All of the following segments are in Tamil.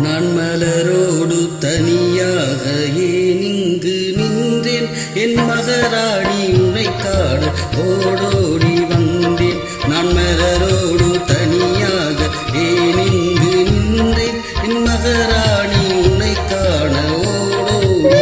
நான் மலரோடு தனியாக ஏன் இங்கு நின்றேன் என் மகராணி உனை காண ஓடோடி வந்தேன் நான் மலரோடு தனியாக ஏன் இங்கு நின்றேன் என் மகராணி உனை காண ஓடோடி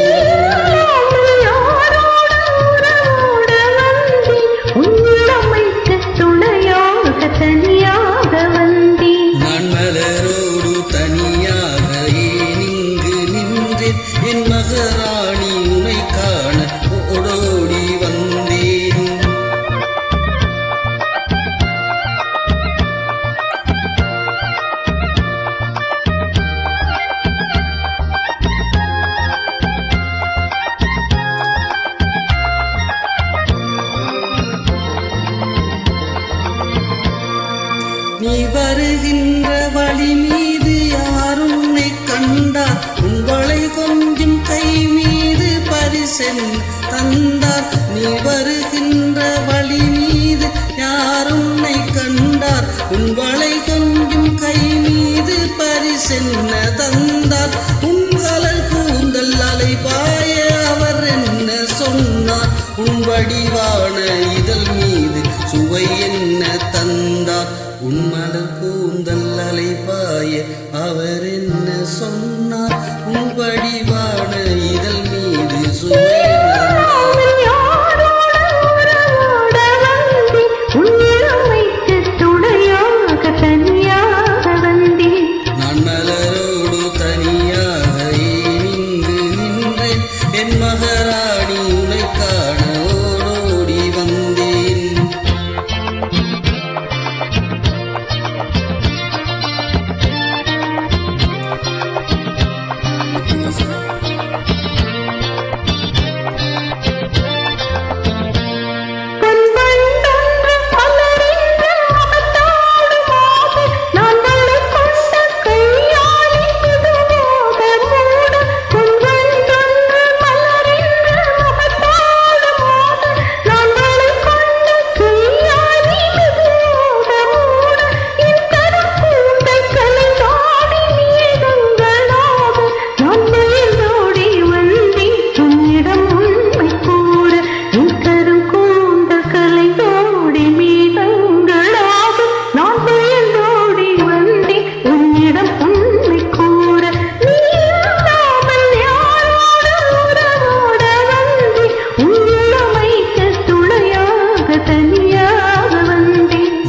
நான் மலரோடு தனியாக ஏன் இங்கு நின்றேன் என் மகராணி உனை காண ஓடோடி வந்தேன் நீ வருகின்ற வழி மீது யார் உன்னை கண்டார் உங்களை கொஞ்சம் கை மீது பரிசென் தந்தார் நீ வருகின்ற வழி மீது யார் உன்னை கண்டார் உங்களை கொஞ்சம் கை மீது பரிசென்ன தந்தார் உங்கள் கூந்தல் அலைபாய அவர் என்ன சொன்னார் உன் வடிவான இதழ் மீது சுவை என்ன தந்தார் உன்மலர் கூந்தல் அலைபாய அவர் என்ன சொன்னார் உன் வடிவான இதழ் மீது சுவை நான் மலரோடு தனியாக ஏன் இங்கு நின்றேன் என் மகராணி உனை காண ஓடோடி வந்தேன்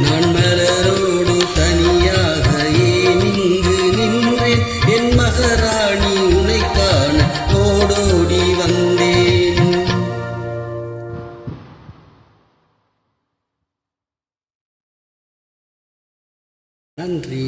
நான் மலரோடு தனியாக ஏன் இங்கு நின்றேன் என் மகராணி உனை காண ஓடோடி வந்தேன். நன்றி.